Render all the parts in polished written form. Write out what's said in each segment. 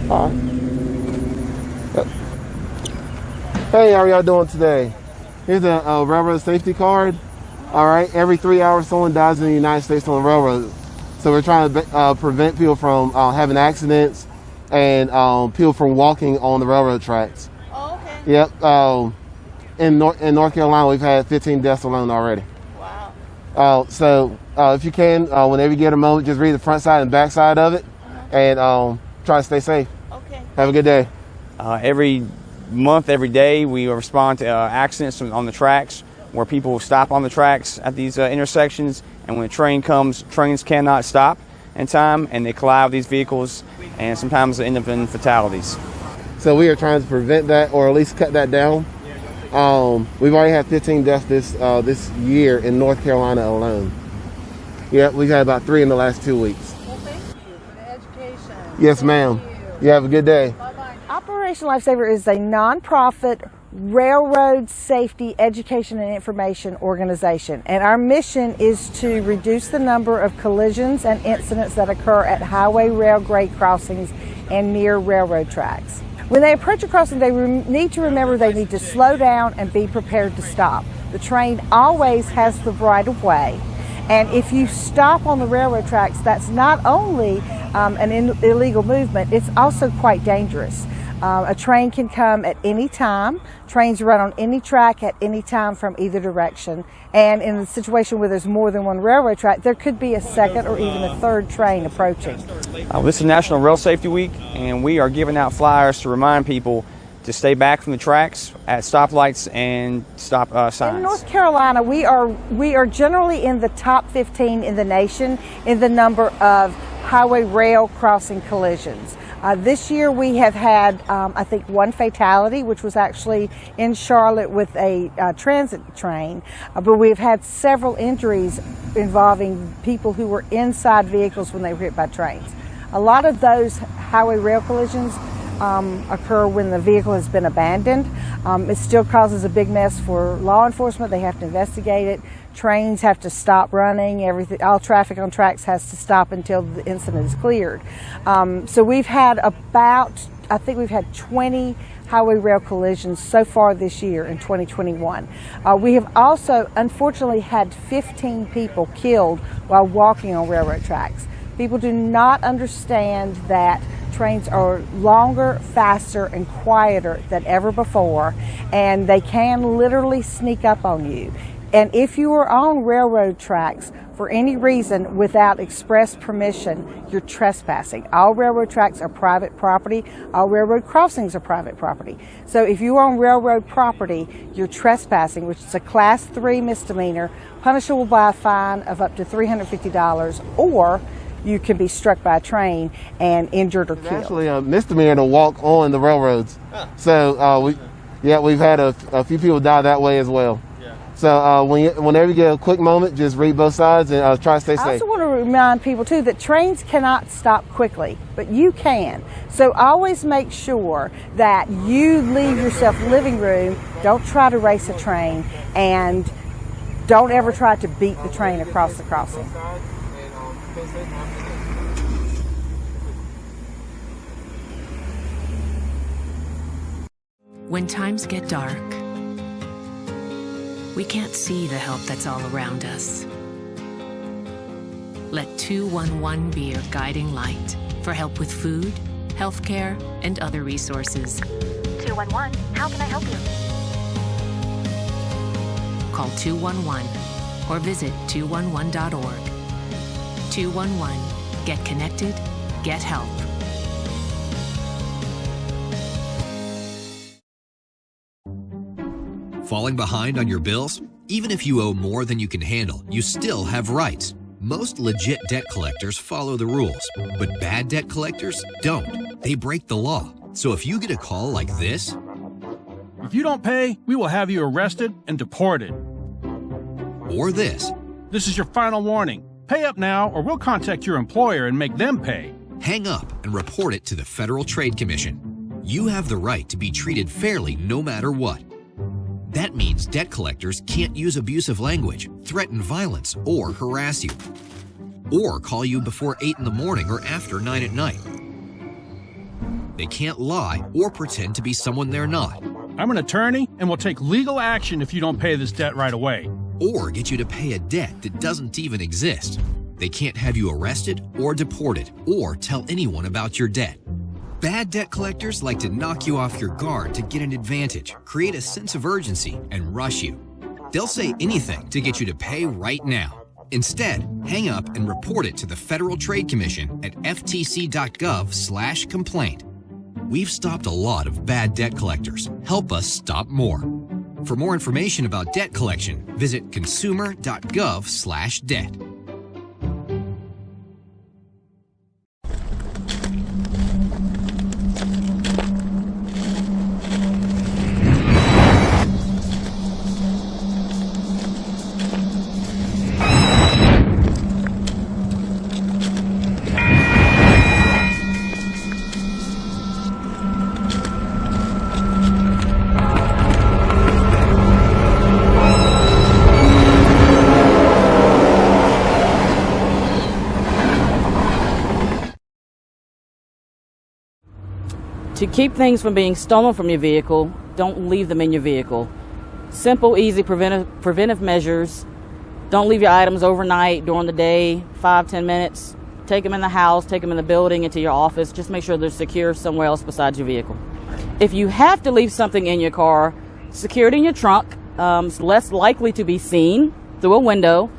All right. Hey, how are y'all doing today? Here's a railroad safety card. All right, every 3 hours someone dies in the United States on the railroad. So we're trying to prevent people from having accidents and people from walking on the railroad tracks. Oh, okay. Yep. In North Carolina, we've had 15 deaths alone already. Wow. So if you can, whenever you get a moment, just read the front side and back side of it, and try to stay safe. Okay. Have a good day. Every month, every day, we respond to accidents on the tracks where people stop on the tracks at these intersections, and when a train comes, trains cannot stop in time, and they collide with these vehicles, and sometimes they end up in fatalities. So we are trying to prevent that, or at least cut that down. We've already had 15 deaths this year in North Carolina alone. Yeah, we've had about 3 in the last 2 weeks. Well, thank you for the education. Yes, ma'am. You have a good day. Bye-bye. Operation Lifesaver is a nonprofit railroad safety education and information organization, and our mission is to reduce the number of collisions and incidents that occur at highway, rail, grade crossings and near railroad tracks. When they approach a crossing, they need to remember they need to slow down and be prepared to stop. The train always has the right of way, and if you stop on the railroad tracks, that's not only an illegal movement, it's also quite dangerous. A train can come at any time. Trains run on any track at any time from either direction. And in a situation where there's more than one railroad track, there could be a second or even a third train approaching. This is National Rail Safety Week, and we are giving out flyers to remind people to stay back from the tracks at stoplights and stop signs. In North Carolina, we are generally in the top 15 in the nation in the number of highway rail crossing collisions. This year we have had, I think, 1 fatality, which was actually in Charlotte with a transit train, but we've had several injuries involving people who were inside vehicles when they were hit by trains. A lot of those highway rail collisions occur when the vehicle has been abandoned. It still causes a big mess for law enforcement. They have to investigate it. Trains have to stop running. All traffic on tracks has to stop until the incident is cleared. So we've had I think we've had 20 highway rail collisions so far this year in 2021. We have also, unfortunately, had 15 people killed while walking on railroad tracks. People do not understand that trains are longer, faster, and quieter than ever before, and they can literally sneak up on you. And if you are on railroad tracks for any reason without express permission, you're trespassing. All railroad tracks are private property. All railroad crossings are private property. So if you are on railroad property, you're trespassing, which is a Class 3 misdemeanor, punishable by a fine of up to $350, or you can be struck by a train and injured or killed. It's actually a misdemeanor to walk on the railroads. So we've had a few people die that way as well. So whenever you get a quick moment, just read both sides and try to stay safe. I also want to remind people too that trains cannot stop quickly, but you can. So always make sure that you leave yourself living room. Don't try to race a train, and don't ever try to beat the train across the crossing. When times get dark, we can't see the help that's all around us. Let 211 be your guiding light for help with food, healthcare, and other resources. 211, how can I help you? Call 211 or visit 211.org. 211, get connected, get help. Falling behind on your bills? Even if you owe more than you can handle, you still have rights. Most legit debt collectors follow the rules, but bad debt collectors don't. They break the law. So if you get a call like this, if you don't pay, we will have you arrested and deported. Or this is your final warning. Pay up now or we'll contact your employer and make them pay. Hang up and report it to the Federal Trade Commission. You have the right to be treated fairly no matter what. That means debt collectors can't use abusive language, threaten violence, or harass you. Or call you before 8 in the morning or after 9 at night. They can't lie or pretend to be someone they're not. I'm an attorney and will take legal action if you don't pay this debt right away. Or get you to pay a debt that doesn't even exist. They can't have you arrested or deported or tell anyone about your debt. Bad debt collectors like to knock you off your guard to get an advantage, create a sense of urgency, and rush you. They'll say anything to get you to pay right now. Instead, hang up and report it to the Federal Trade Commission at ftc.gov/complaint. We've stopped a lot of bad debt collectors. Help us stop more. For more information about debt collection, visit consumer.gov/debt. To keep things from being stolen from your vehicle, don't leave them in your vehicle. Simple, easy preventive measures. Don't leave your items overnight, during the day, 5-10 minutes. Take them in the house, take them in the building, into your office. Just make sure they're secure somewhere else besides your vehicle. If you have to leave something in your car, secure it in your trunk. It's less likely to be seen through a window.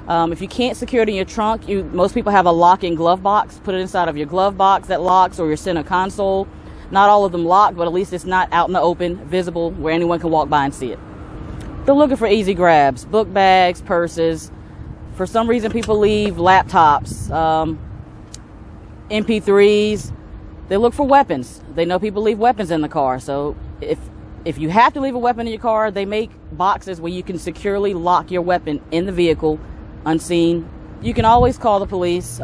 If you can't secure it in your trunk, most people have a locking glove box. Put it inside of your glove box that locks, or your center console. Not all of them locked, but at least it's not out in the open, visible, where anyone can walk by and see it. They're looking for easy grabs, book bags, purses. For some reason, people leave laptops, MP3s. They look for weapons. They know people leave weapons in the car. So if you have to leave a weapon in your car, they make boxes where you can securely lock your weapon in the vehicle, unseen. You can always call the police,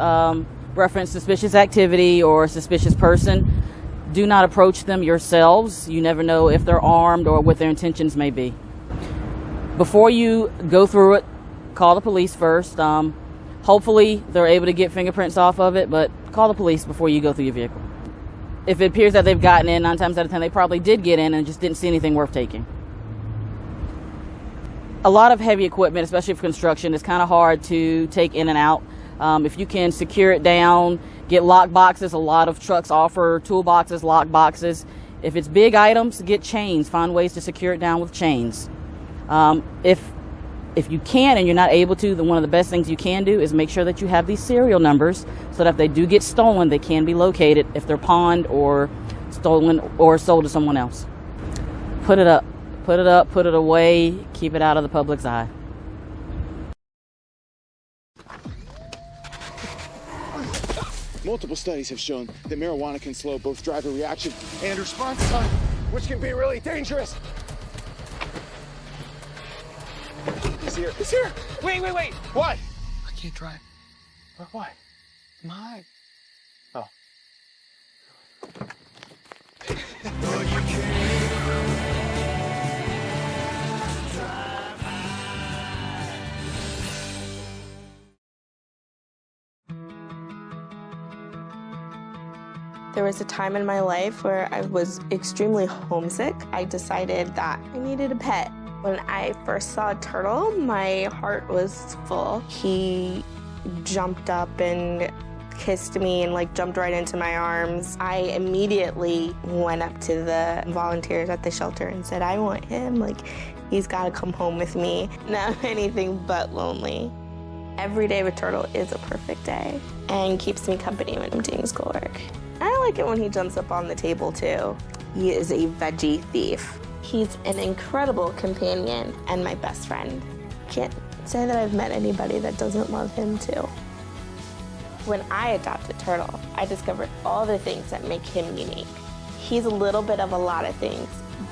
reference suspicious activity or suspicious person. Do not approach them yourselves. You never know if they're armed or what their intentions may be. Before you go through it, call the police first. Hopefully they're able to get fingerprints off of it, but call the police before you go through your vehicle. If it appears that they've gotten in, 9 times out of 10 they probably did get in and just didn't see anything worth taking. A lot of heavy equipment, especially for construction, is kind of hard to take in and out. If you can secure it down, get lock boxes. A lot of trucks offer toolboxes, lock boxes. If it's big items, get chains. Find ways to secure it down with chains. If you can and you're not able to, then one of the best things you can do is make sure that you have these serial numbers so that if they do get stolen, they can be located if they're pawned or stolen or sold to someone else. Put it up, put it away, keep it out of the public's eye. Multiple studies have shown that marijuana can slow both driver reaction and response time, which can be really dangerous. He's here. He's here. Wait. What? I can't drive. Why? My. Oh. There was a time in my life where I was extremely homesick. I decided that I needed a pet. When I first saw a turtle, my heart was full. He jumped up and kissed me and jumped right into my arms. I immediately went up to the volunteers at the shelter and said, I want him. He's got to come home with me. Not anything but lonely. Every day with Turtle is a perfect day and keeps me company when I'm doing schoolwork. I like it when he jumps up on the table too. He is a veggie thief. He's an incredible companion and my best friend. Can't say that I've met anybody that doesn't love him too. When I adopted Turtle, I discovered all the things that make him unique. He's a little bit of a lot of things,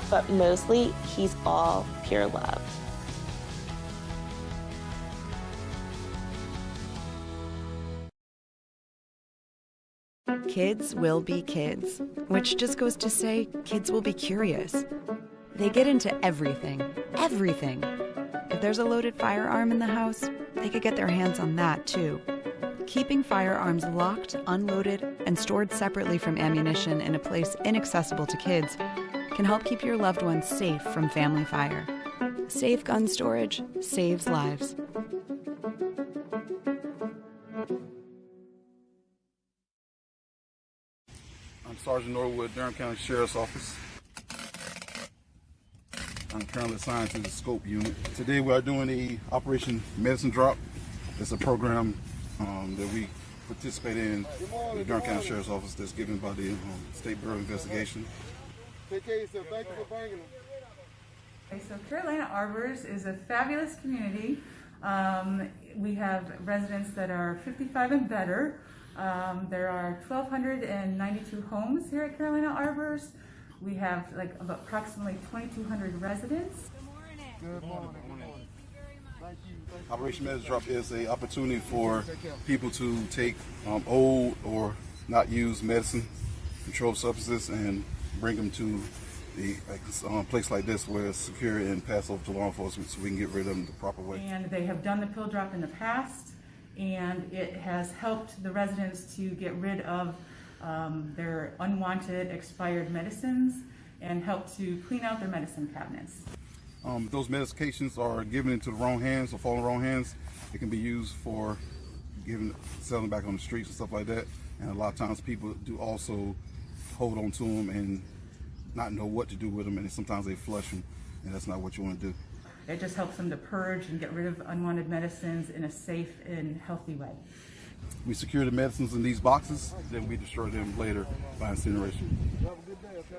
but mostly he's all pure love. Kids will be kids, which just goes to say kids will be curious. They get into everything. If there's a loaded firearm in the house, they could get their hands on that too. Keeping firearms locked, unloaded, and stored separately from ammunition in a place inaccessible to kids can help keep your loved ones safe from family fire. Safe gun storage saves lives. I'm Sergeant Norwood, Durham County Sheriff's Office. I'm currently assigned to the Scope Unit. Today we are doing the Operation Medicine Drop. It's a program that we participate in the Durham County Sheriff's Office that's given by the State Bureau of Investigation. Thank you for bringing them. Okay, so Carolina Arbors is a fabulous community. We have residents that are 55 and better. There are 1,292 homes here at Carolina Arbors. We have like about approximately 2,200 residents. Good morning. Thank you. Operation Medicine Drop is an opportunity for people to take old or not used medicine, controlled substances, and bring them to a place like this where it's secure and pass over to law enforcement so we can get rid of them the proper way. And they have done the pill drop in the past, and it has helped the residents to get rid of their unwanted expired medicines and help to clean out their medicine cabinets. If those medications are given into the wrong hands or fall in the wrong hands, it can be used for selling back on the streets and stuff like that. And a lot of times people do also hold on to them and not know what to do with them, and sometimes they flush them, and that's not what you want to do. It just helps them to purge and get rid of unwanted medicines in a safe and healthy way. We secure the medicines in these boxes, then we destroy them later by incineration. Have a good day, okay?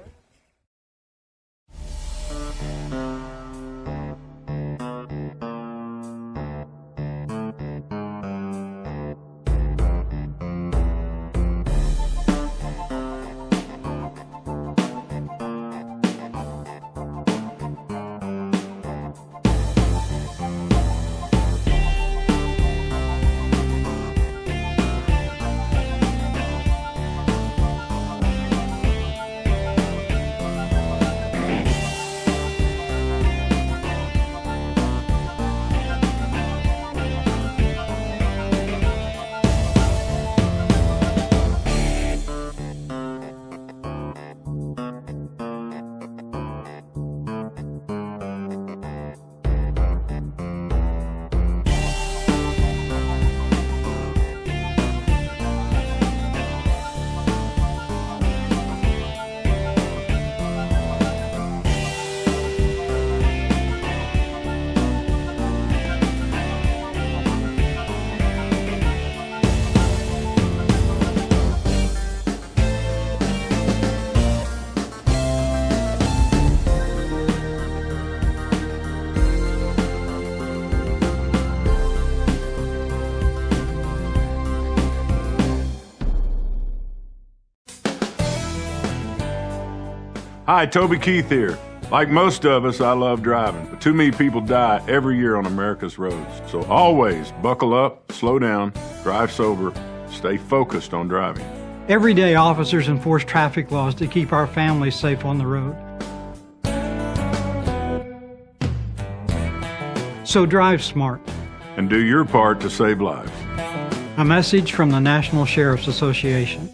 Hi, Toby Keith here. Like most of us, I love driving, but too many people die every year on America's roads. So always buckle up, slow down, drive sober, stay focused on driving. Every day, officers enforce traffic laws to keep our families safe on the road. So drive smart. And do your part to save lives. A message from the National Sheriff's Association.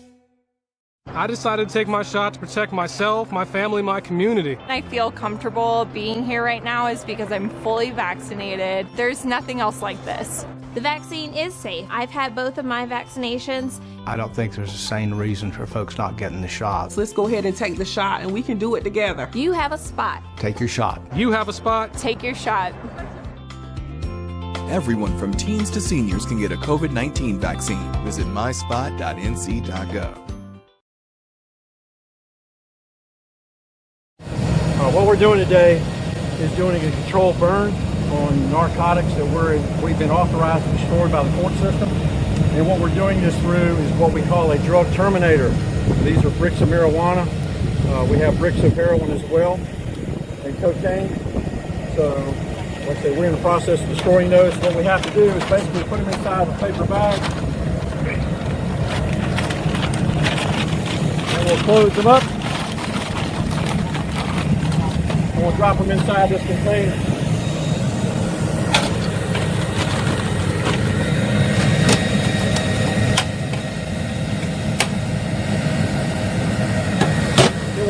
I decided to take my shot to protect myself, my family, my community. I feel comfortable being here right now is because I'm fully vaccinated. There's nothing else like this. The vaccine is safe. I've had both of my vaccinations. I don't think there's a sane reason for folks not getting the shot. Let's go ahead and take the shot, and we can do it together. You have a spot. Take your shot. You have a spot. Take your shot. Everyone from teens to seniors can get a COVID-19 vaccine. Visit myspot.nc.gov. What we're doing today is doing a controlled burn on narcotics that we've been authorized to be stored by the court system. And what we're doing this through is what we call a drug terminator. These are bricks of marijuana. We have bricks of heroin as well, and cocaine. So, like I said, we're in the process of destroying those. What we have to do is basically put them inside a paper bag. And we'll close them up. And we'll drop them inside this container.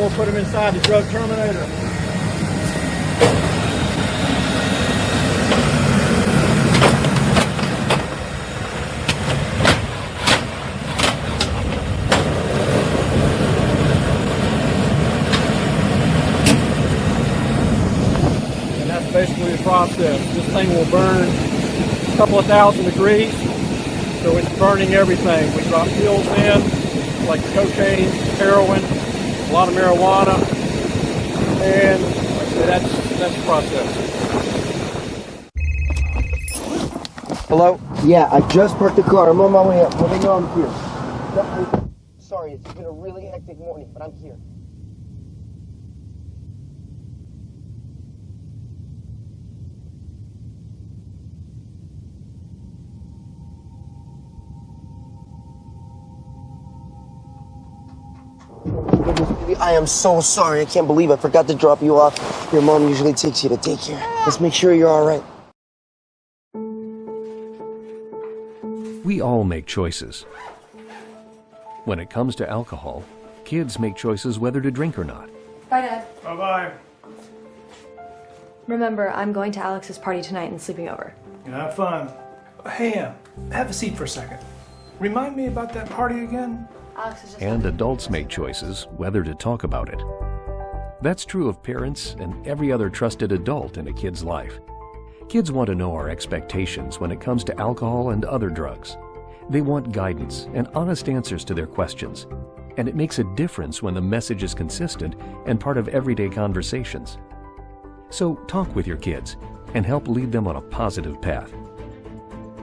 we'll put them inside the drug terminator. And that's basically the process. This thing will burn a couple of 1,000 degrees, so it's burning everything. We drop fuels in, like cocaine, heroin, a lot of marijuana, and that's the process. Hello? Yeah, I just parked the car. I'm on my way up. Let me know I'm here. No, sorry, it's been a really hectic morning, but I'm here. I am so sorry. I can't believe I forgot to drop you off. Your mom usually takes you to daycare. Let's make sure you're all right. We all make choices. When it comes to alcohol, kids make choices whether to drink or not. Bye, Dad. Bye-bye. Remember, I'm going to Alex's party tonight and sleeping over. Have fun. Hey, have a seat for a second. Remind me about that party again? Alex is just... And adults make choices whether to talk about it. That's true of parents and every other trusted adult in a kid's life. Kids want to know our expectations when it comes to alcohol and other drugs. They want guidance and honest answers to their questions. And it makes a difference when the message is consistent and part of everyday conversations. So talk with your kids and help lead them on a positive path.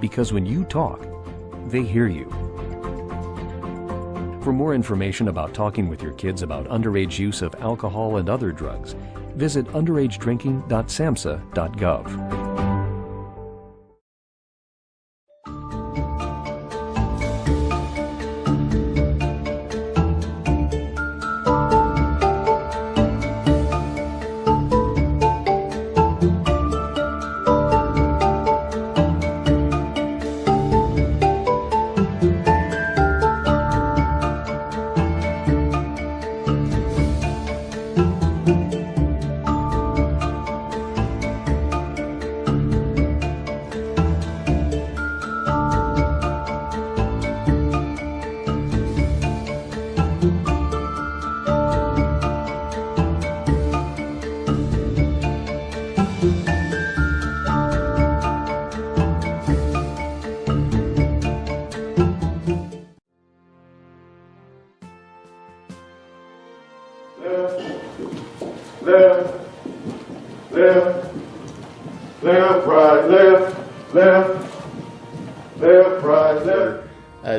Because when you talk, they hear you. For more information about talking with your kids about underage use of alcohol and other drugs, visit underagedrinking.samhsa.gov.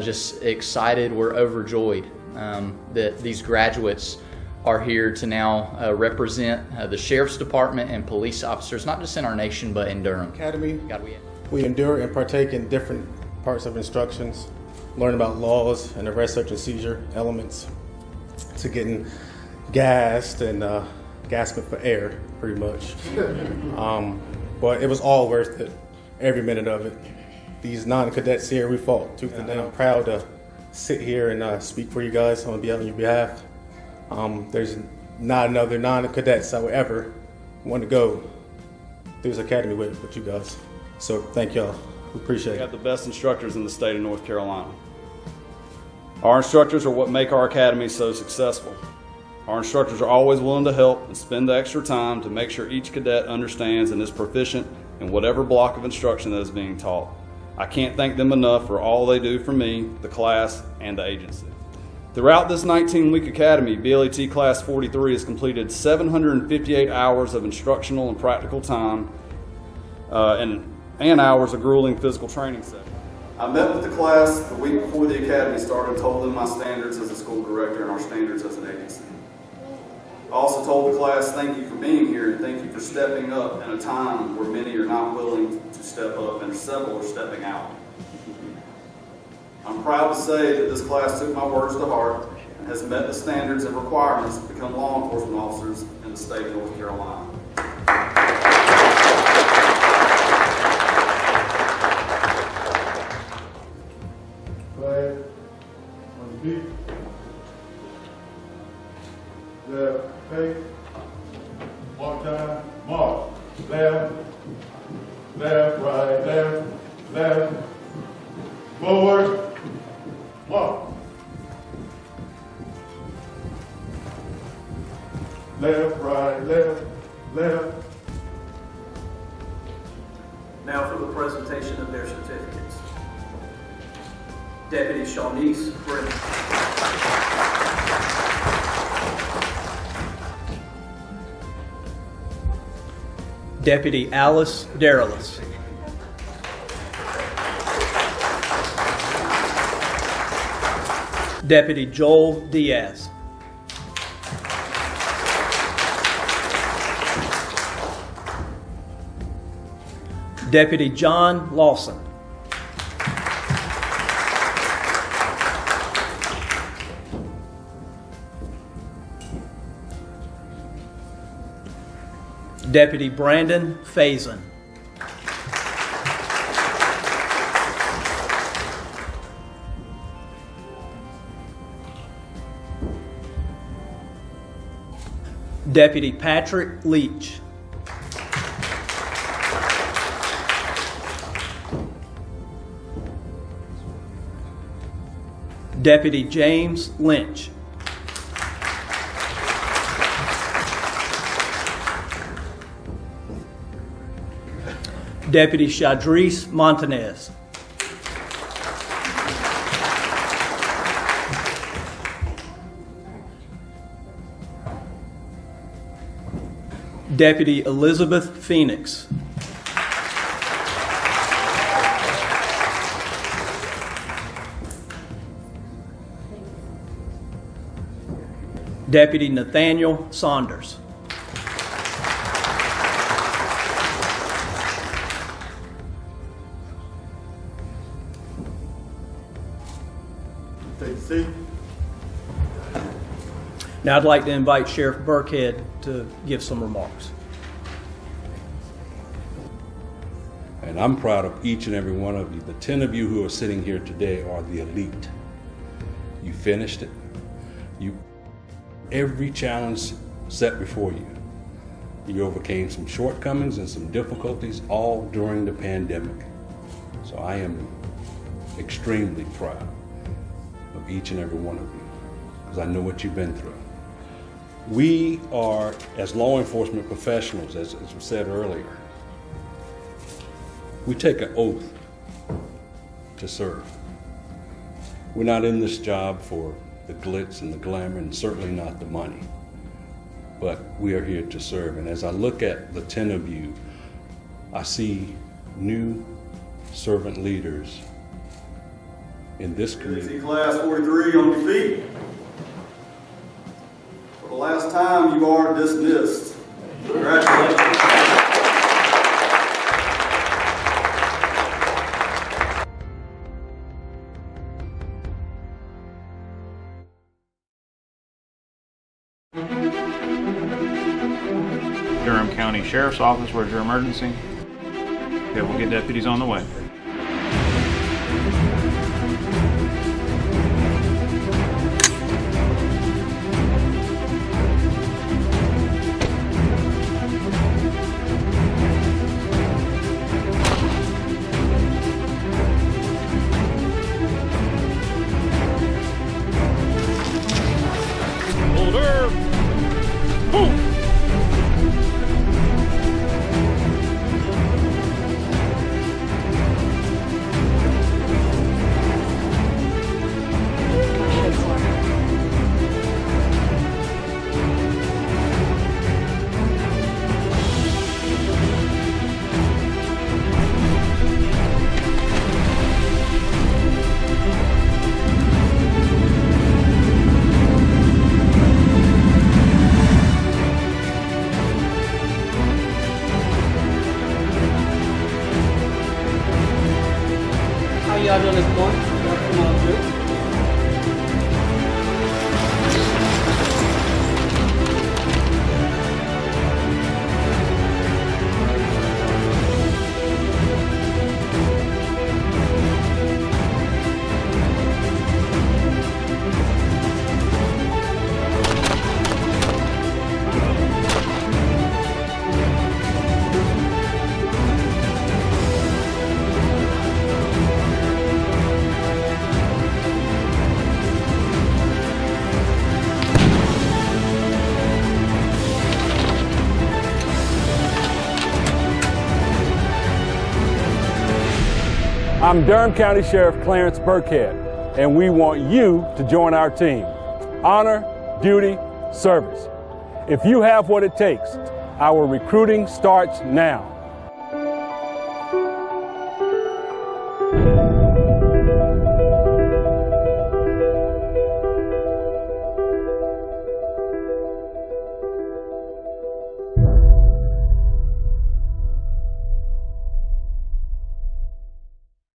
Just excited, we're overjoyed that these graduates are here to now represent the Sheriff's Department and police officers, not just in our nation, but in Durham. Academy, we endure and partake in different parts of instructions, learn about laws and arrest, search, and seizure elements, to getting gassed and gasping for air, pretty much. But it was all worth it, every minute of it. These non-cadets here, we fought tooth and nail. I'm proud to sit here and speak for you guys on your behalf. There's not another non-cadets I would ever want to go through this academy with you guys. So thank y'all. We appreciate it. We have the best instructors in the state of North Carolina. Our instructors are what make our academy so successful. Our instructors are always willing to help and spend the extra time to make sure each cadet understands and is proficient in whatever block of instruction that is being taught. I can't thank them enough for all they do for me, the class, and the agency. Throughout this 19-week academy, BLET Class 43 has completed 758 hours of instructional and practical time and hours of grueling physical training sessions. I met with the class the week before the academy started and told them my standards as a school director and our standards as an agency. I also told the class, thank you for being here and thank you for stepping up in a time where many are not willing to step up and several are stepping out. I'm proud to say that this class took my words to heart and has met the standards and requirements to become law enforcement officers in the state of North Carolina. Flag on the beat. Left. time. March. Left, left, right, left, left. Forward. March. Left, right, left, left. Now for the presentation of their certificates. Deputy Shawnice Brennan. Deputy Alice Deralis. Deputy Joel Diaz. Deputy John Lawson. Deputy Brandon Faison. Deputy Patrick Leach. Deputy James Lynch. Deputy Shadris Montanez. Deputy Elizabeth Phoenix. Deputy Nathaniel Saunders. Take a seat. Now I'd like to invite Sheriff Burkhead to give some remarks. And I'm proud of each and every one of you. The 10 of you who are sitting here today are the elite. You finished it. Every challenge set before you. You overcame some shortcomings and some difficulties all during the pandemic. So I am extremely proud of each and every one of you because I know what you've been through. We are, as law enforcement professionals, as was said earlier, we take an oath to serve. We're not in this job for the glitz and the glamour, and certainly not the money. But we are here to serve. And as I look at the 10 of you, I see new servant leaders in this community. Class 43 on your feet. For the last time, you are dismissed. Congratulations. Durham County Sheriff's Office, where's your emergency? Okay, we'll get deputies on the way. Order! Move! I'm Durham County Sheriff Clarence Burkhead, and we want you to join our team. Honor, duty, service. If you have what it takes, our recruiting starts now.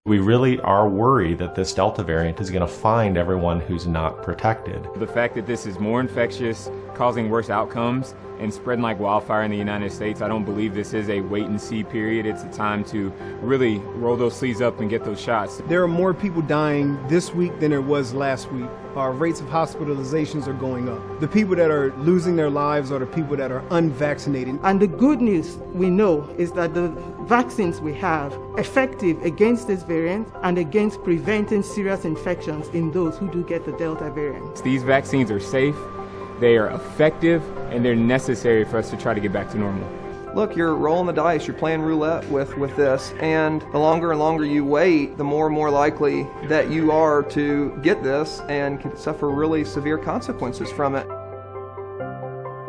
We really are worried that this Delta variant is going to find everyone who's not protected. The fact that this is more infectious, causing worse outcomes, and spreading like wildfire in the United States, I don't believe this is a wait-and-see period. It's a time to really roll those sleeves up and get those shots. There are more people dying this week than there was last week. Our rates of hospitalizations are going up. The people that are losing their lives are the people that are unvaccinated. And the good news we know is that the vaccines we have effective against this variant and against preventing serious infections in those who do get the Delta variant. These vaccines are safe, they are effective, and they're necessary for us to try to get back to normal. Look, you're rolling the dice, you're playing roulette with this, and the longer and longer you wait, the more and more likely that you are to get this and can suffer really severe consequences from it.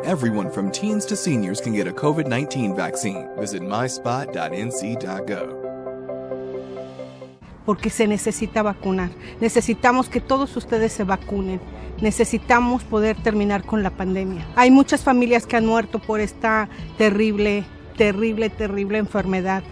Everyone from teens to seniors can get a COVID-19 vaccine. Visit myspot.nc.gov. Porque se necesita vacunar. Necesitamos que todos ustedes se vacunen. Necesitamos poder terminar con la pandemia. Hay muchas familias que han muerto por esta terrible enfermedad.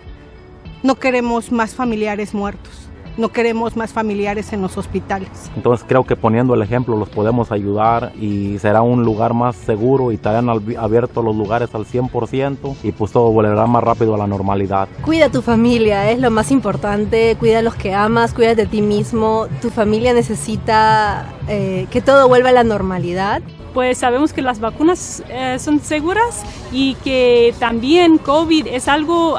No queremos más familiares muertos. No queremos más familiares en los hospitales. Entonces creo que poniendo el ejemplo los podemos ayudar y será un lugar más seguro y estarán abiertos los lugares al 100% y pues todo volverá más rápido a la normalidad. Cuida a tu familia, es lo más importante, cuida a los que amas, cuida de ti mismo. Tu familia necesita que todo vuelva a la normalidad. Pues sabemos que las vacunas son seguras y que también COVID es algo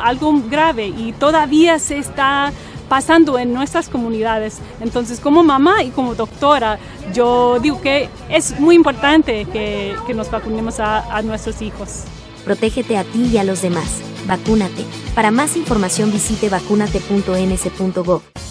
grave y todavía se está pasando en nuestras comunidades. Entonces, como mamá y como doctora, yo digo que es muy importante que nos vacunemos a nuestros hijos. Protégete a ti y a los demás. Vacúnate. Para más información visite vacunate.ns.gov.